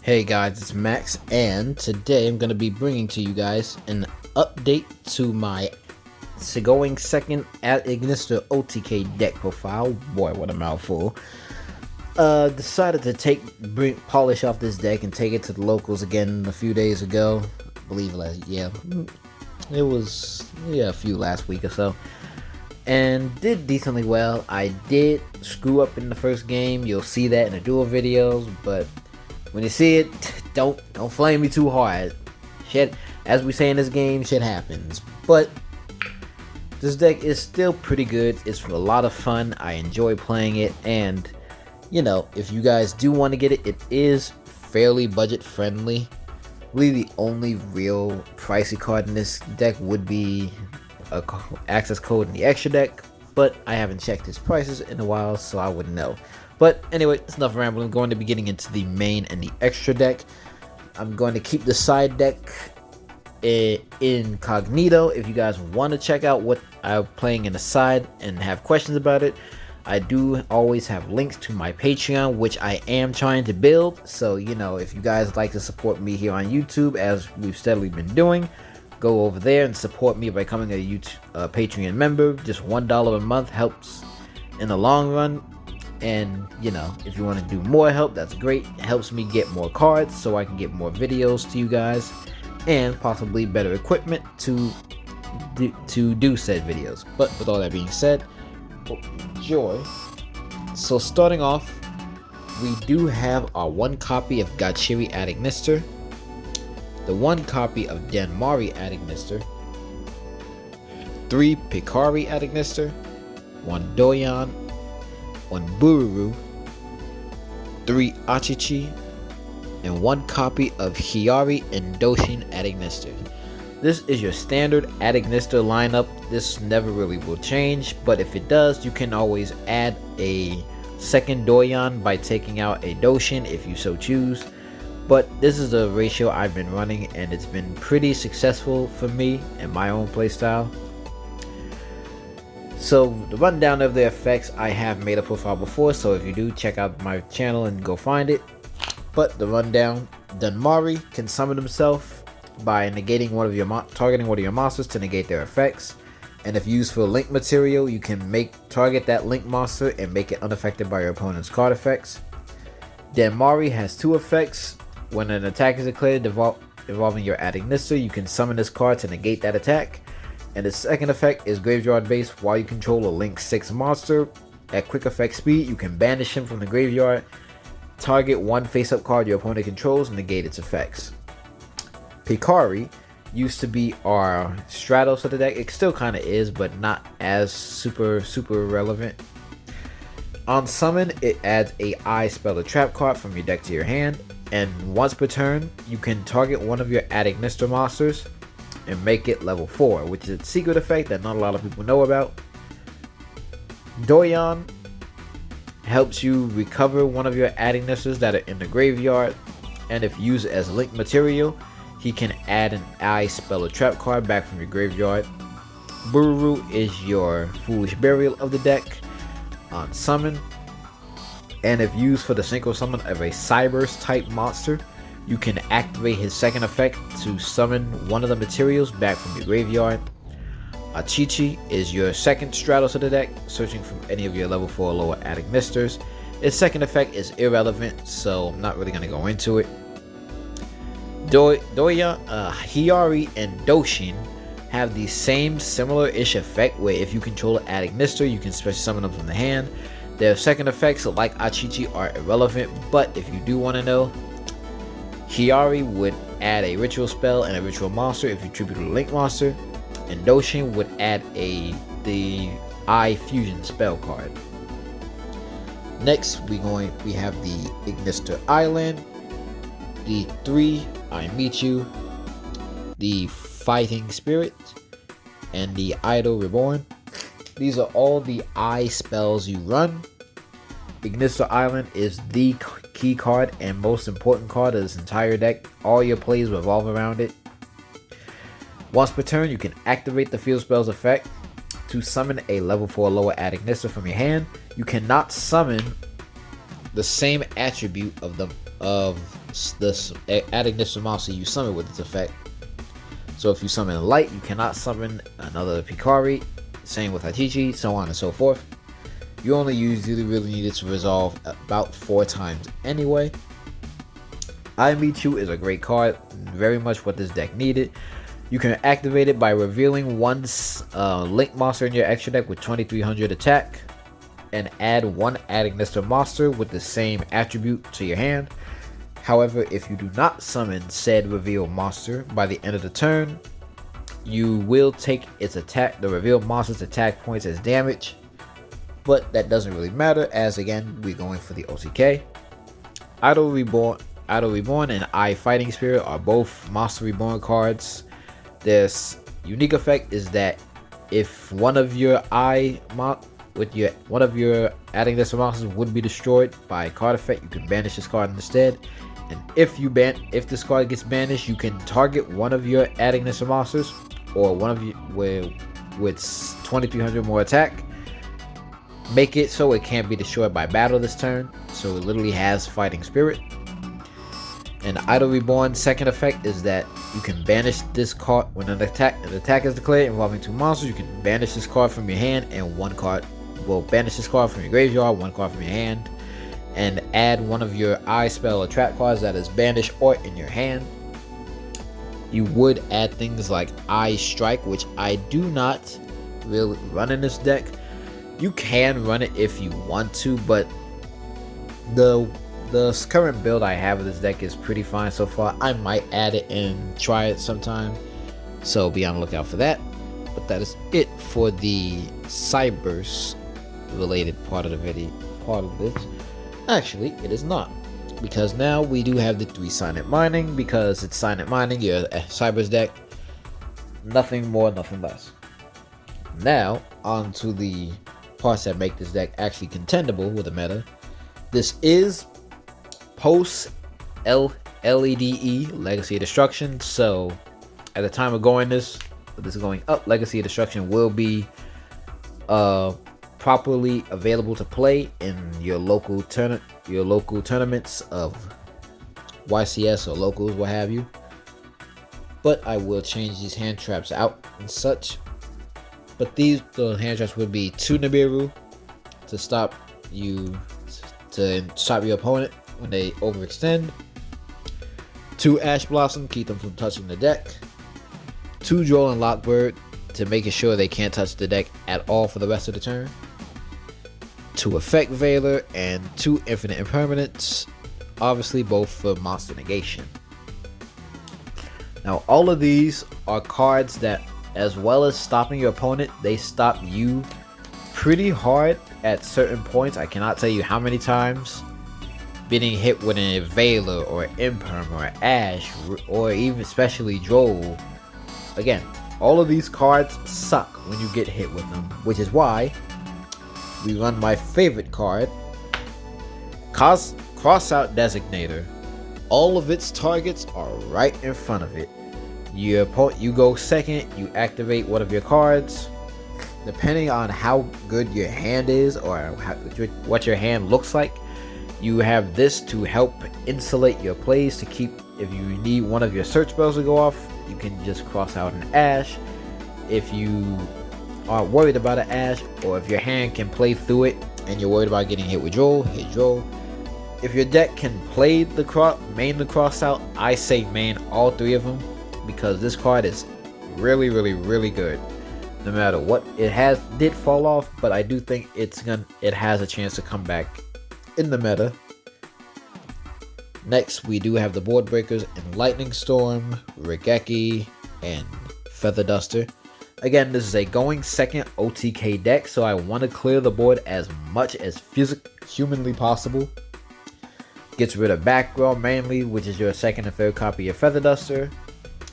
Hey guys, it's Max, and today I'm going to be bringing to you guys an update to my going second at Ignister OTK deck profile. Boy, what a mouthful. Decided to polish off this deck and take it to the locals again a few days ago. I believe it was a few last week or so. And did decently well. I did screw up in the first game. You'll see that in the dual videos, but when you see it, don't flame me too hard. Shit, as we say in this game, shit happens. But this deck is still pretty good. It's a lot of fun. I enjoy playing it, and if you guys do want to get it, it is fairly budget friendly. Really, the only real pricey card in this deck would be a access code in the extra deck, but I haven't checked its prices in a while, so I wouldn't know. But anyway, it's enough rambling. I'm going to be getting into the main and the extra deck. I'm going to keep the side deck incognito. If you guys want to check out what I'm playing in the side and have questions about it, I do always have links to my Patreon, which I am trying to build. So, if you guys like to support me here on YouTube, as we've steadily been doing, go over there and support me by becoming a Patreon member. Just $1 a month helps in the long run. And if you want to do more help, that's great. It helps me get more cards so I can get more videos to you guys, and possibly better equipment to do said videos. But with all that being said, enjoy. So starting off, we do have our one copy of Gachiri at Ignister, the one copy of Danmari at Ignister, 3 Pikari at Ignister, 1 Doyan, 1 Bururu, 3 Achichi, and 1 copy of Hiyari and Doshin at Ignister. This is your standard at Ignister lineup. This never really will change, but if it does, you can always add a second Doyan by taking out a Doshin if you so choose. But this is the ratio I've been running, and it's been pretty successful for me and my own playstyle. So the rundown of the effects, I have made a profile before, so if you do, check out my channel and go find it. But the rundown: Danmari can summon himself by negating targeting one of your monsters to negate their effects, and if used for link material, you can target that link monster and make it unaffected by your opponent's card effects. Danmari has 2 effects. When an attack is declared involving your at Ignister, you can summon this card to negate that attack. And the second effect is graveyard based. While you control a Link 6 monster at quick effect speed, you can banish him from the graveyard, target 1 face-up card your opponent controls, and negate its effects. Pikari used to be our Stratos of the deck. It still kind of is, but not as super relevant. On summon, it adds a I spell or trap card from your deck to your hand, and once per turn, you can target one of your at Ignister monsters and make it level 4, which is a secret effect that not a lot of people know about. Doyan helps you recover one of your at Ignisters that are in the graveyard, and if used as link material, he can add an I spell or trap card back from your graveyard. Bururu is your Foolish Burial of the deck on summon, and if used for the synchro summon of a Cyberse type monster, you can activate his second effect to summon one of the materials back from your graveyard. Achichi is your second Stratos of the deck, searching from any of your level 4 or lower at Ignisters. Its second effect is irrelevant, so I'm not really going to go into it. Hiyari and Doshin have the same similar-ish effect, where if you control it at Ignister, you can special summon them from the hand. Their second effects, like Achichi, are irrelevant, but if you do want to know, Hiyari would add a ritual spell and a ritual monster if you tribute a link monster, and Doshin would add the I fusion spell card. Next, we have the Ignister Island, the 3 I Meet You, the Fighting Spirit, and the Idol Reborn. These are all the I spells you run. Ignister Island is the key card and most important card of this entire deck. All your plays revolve around it. Once per turn, you can activate the field spell's effect to summon a level 4 lower at Ignister from your hand. You cannot summon the same attribute of this ad ignister monster you summon with this effect. So if you summon light, you cannot summon another Picari. Same with Hachichi, so on and so forth. You only really need it to resolve about 4 times anyway. I Meet You is a great card, very much what this deck needed. You can activate it by revealing one Link monster in your extra deck with 2300 attack, and add one ad ignister monster with the same attribute to your hand. However, if you do not summon said reveal monster by the end of the turn, you will take its attack, the revealed monster's attack points as damage, but that doesn't really matter, as again, we're going for the OTK. Idol Reborn and I Fighting Spirit are both Monster Reborn cards. This unique effect is that if one of your one of your adding this monsters would be destroyed by a card effect, you can banish this card instead. And if this card gets banished, you can target one of your adding this monsters or one of you with 2300 more attack. Make it so it can't be destroyed by battle this turn, so it literally has Fighting Spirit. And Idol Reborn second effect is that you can banish this card when an attack is declared involving 2 monsters. You can banish this card from your hand, and banish this card from your graveyard, 1 card from your hand, and add one of your eye spell or trap cards that is banished or in your hand. You would add things like Eye Strike, which I do not really run in this deck. You can run it if you want to, but the current build I have of this deck is pretty fine so far. I might add it and try it sometime, so be on the lookout for that. But that is it for the Cyberse related part of the video. Actually, it is not, because now we do have the 3 Signet Mining. Because it's Signet Mining, you're a Cyberse deck, nothing more, nothing less. Now on to the parts that make this deck actually contendable with the meta. This is post LEDE, Legacy of Destruction, so at the time of this is going up, Legacy of Destruction will be properly available to play in your local tournaments of YCS or locals, what have you. But I will change these hand traps out and such. But the hand traps would be 2 Nibiru to stop your opponent when they overextend, 2 Ash Blossom, keep them from touching the deck, 2 Droll and Lockbird to make sure they can't touch the deck at all for the rest of the turn, 2 Effect Veiler, and 2 Infinite Impermanence, obviously both for monster negation. Now all of these are cards that, as well as stopping your opponent, they stop you pretty hard at certain points. I cannot tell you how many times getting hit with an Veiler or Imperm or Ash or even especially Droll. Again, all of these cards suck when you get hit with them, which is why we run my favorite card, Crossout Designator. All of its targets are right in front of it. You go second, you activate one of your cards. Depending on how good your hand is or what your hand looks like, you have this to help insulate your plays to keep, if you need one of your search spells to go off, you can just cross out an Ash. If you aren't worried about an Ash, or if your hand can play through it and you're worried about getting hit with Droll, hit Droll. If your deck can play main the cross out, I say main all 3 of them, because this card is really, really, really good. No matter what, it did fall off, but I do think it has a chance to come back in the meta. Next, we do have the board breakers in Lightning Storm, Regeki, and Feather Duster. Again, this is a going second OTK deck, so I want to clear the board as much as humanly possible. Gets rid of Background mainly, which is your 2nd and 3rd copy of Feather Duster,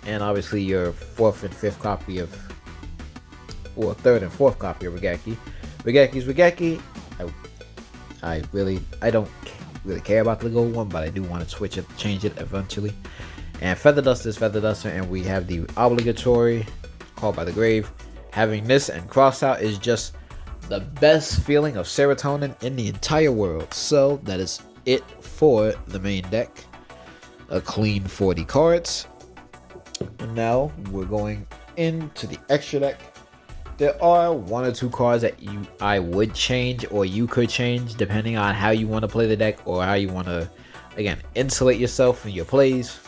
and obviously your 4th and 5th copy of, or 3rd and 4th copy of Regeki. Regeki's Regeki. I don't really care about the gold one, but I do want to change it eventually. And Feather Duster is Feather Duster, and we have the obligatory Called by the Grave. Having this and Crossout is just the best feeling of serotonin in the entire world. So that is it for the main deck. A clean 40 cards. And now we're going into the extra deck. There are 1 or 2 cards that I would change, or you could change, depending on how you want to play the deck, or how you want to, again, insulate yourself in your plays.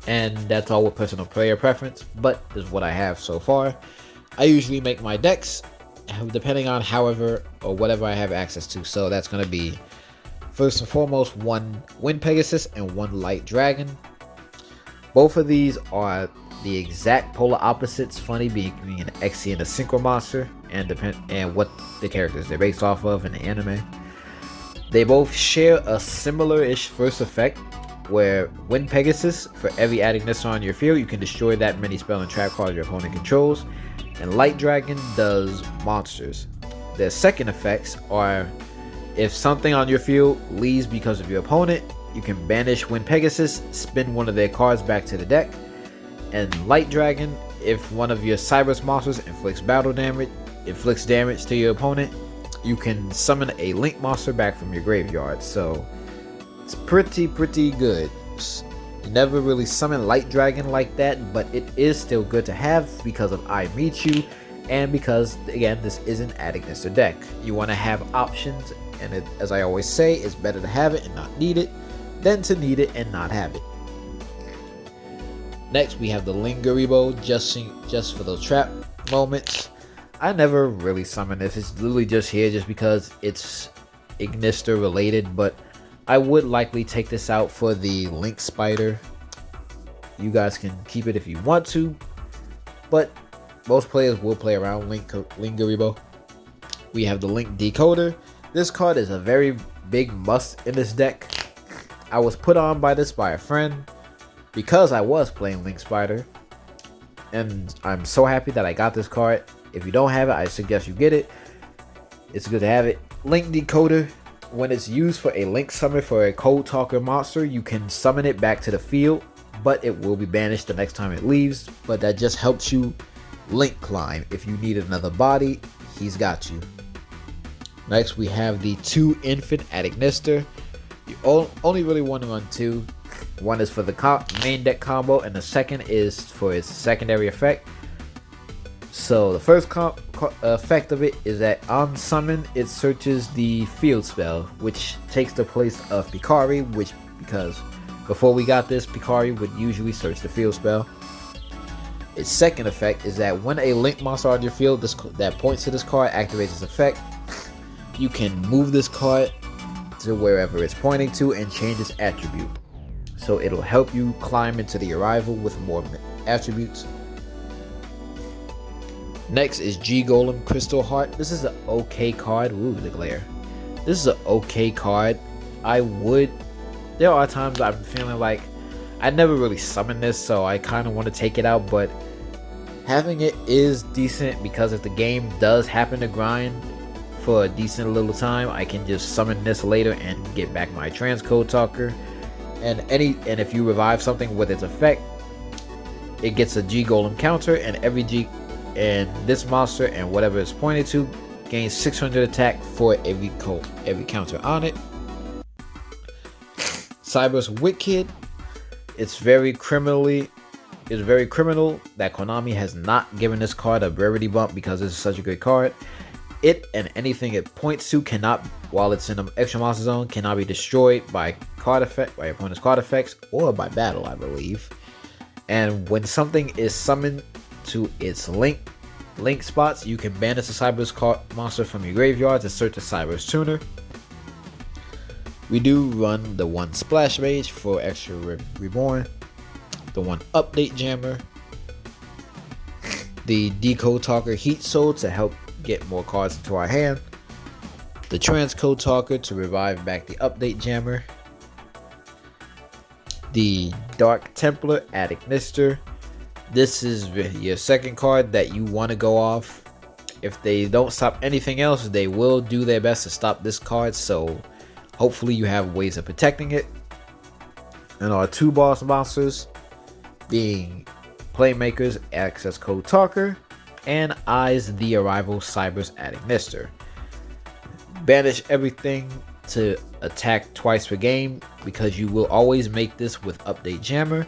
And that's all with personal player preference, but this is what I have so far. I usually make my decks depending on however or whatever I have access to. So that's going to be, first and foremost, 1 Wind Pegasus and 1 Light Dragon. Both of these are the exact polar opposites, funny being an Xe and a Synchro monster, and what the characters they're based off of in the anime. They both share a similar-ish first effect, where Wind Pegasus, for every adding Ignister on your field, you can destroy that many spell and trap cards your opponent controls, and Light Dragon does monsters. Their second effects are, if something on your field leaves because of your opponent, you can banish Wind Pegasus, spin one of their cards back to the deck, and Light Dragon, if one of your Cyberse monsters inflicts damage to your opponent, you can summon a Link monster back from your graveyard. So it's pretty good. You never really summon Light Dragon like that, but it is still good to have because of I Meet You, and because, again, this is an Ad Ignister deck. You want to have options, and as I always say, it's better to have it and not need it than to need it and not have it. Next, we have the Lingeribo, just for those trap moments. I never really summon this. It's literally just here just because it's Ignister related, but I would likely take this out for the Link Spider. You guys can keep it if you want to, but most players will play around Lingeribo. We have the Link Decoder. This card is a very big must in this deck. I was put on by this by a friend because I was playing Link Spider, and I'm so happy that I got this card. If you don't have it, I suggest you get it. It's good to have it. Link Decoder, when it's used for a Link summon for a Code Talker monster, you can summon it back to the field, but it will be banished the next time it leaves. But that just helps you Link climb. If you need another body, he's got you. Next, we have the 2 Infant Ad Ignister. You only really want to run 2. One is for the main deck combo, and the second is for its secondary effect. So the first effect of it is that on summon, it searches the field spell, which takes the place of Picari, because before we got this, Picari would usually search the field spell. Its second effect is that when a Link monster on your field that points to this card activates its effect, you can move this card to wherever it's pointing to and change its attribute. So it'll help you climb into the arrival with more attributes. Next is G Golem Crystal Heart. This is an okay card. Ooh, the glare. This is an okay card. There are times I'm feeling like I never really summoned this, so I kind of want to take it out, but having it is decent because if the game does happen to grind for a decent little time, I can just summon this later and get back my Transcode Talker. And if you revive something with its effect, it gets a G Golem counter, and this monster and whatever it's pointed to gains 600 attack for every counter on it. Cyberse Wicked. It's very criminal that Konami has not given this card a rarity bump because this is such a good card. It and anything it points to cannot, while it's in an extra monster zone, cannot be destroyed by opponent's card effects or by battle, I believe. And when something is summoned to its link spots, you can banish a Cyberse card monster from your graveyard to search the Cyberse tuner. We do run the 1 Splash Mage for extra reborn, the 1 Update Jammer, the Decode Talker Heat Soul to help get more cards into our hand, the Transcode Talker to revive back the Update Jammer, the Dark Templar Ad Ignister. This is your second card that you want to go off. If they don't stop anything else, they will do their best to stop this card, so hopefully you have ways of protecting it. And our 2 boss monsters being Playmakers Access Code Talker and Eyes the Arrival Cyberse Ad Ignister. Banish everything to attack twice per game, because you will always make this with update jammer,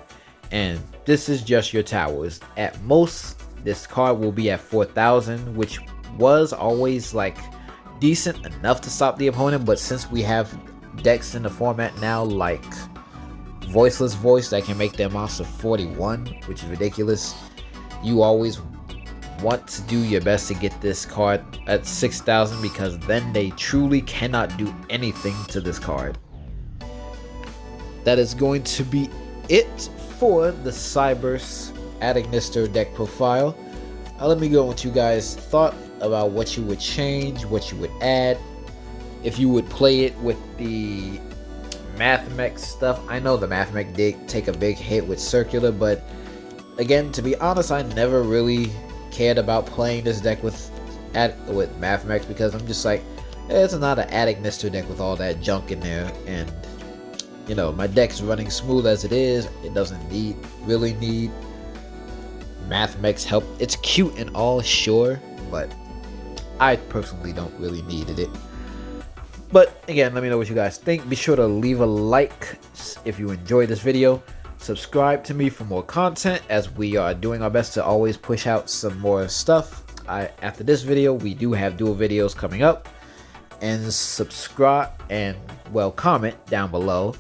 and this is just your towers. At most, this card will be at 4,000, which was always like decent enough to stop the opponent, but since we have decks in the format now like Voiceless Voice that can make their monster 41, which is ridiculous, you always want to do your best to get this card at 6,000, because then they truly cannot do anything to this card. That is going to be it for the Cyberse Ignister deck profile. Let me go with you guys' thought about what you would change, what you would add, if you would play it with the Mathmech stuff. I know the Mathmech did take a big hit with Circular, but again, to be honest, I never really cared about playing this deck with Mathmech, because I'm just like, it's not an Ignister deck with all that junk in there, and you know, my deck's running smooth as it is. It doesn't really need Mathmech's help. It's cute and all, sure, but I personally don't really needed it. But again, let me know what you guys think. Be sure to leave a like if you enjoyed this video. Subscribe to me for more content, as we are doing our best to always push out some more stuff. After this video, we do have dual videos coming up. And subscribe and, well, comment down below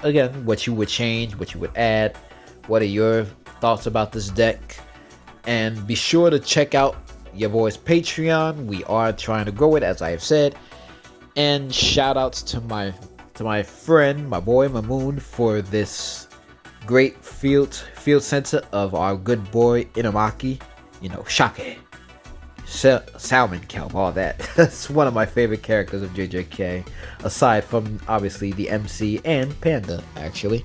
again what you would change, what you would add, what are your thoughts about this deck. And be sure to check out your boy's Patreon. We are trying to grow it, as I have said. And shout outs to my friend, my boy Mamoon, for this great field center of our good boy Inamaki. You know, Shake, Salmon Kelp, all that. That's one of my favorite characters of JJK, aside from obviously the MC and Panda, actually.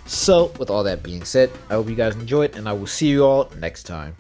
So with all that being said, I hope you guys enjoyed, and I will see you all next time.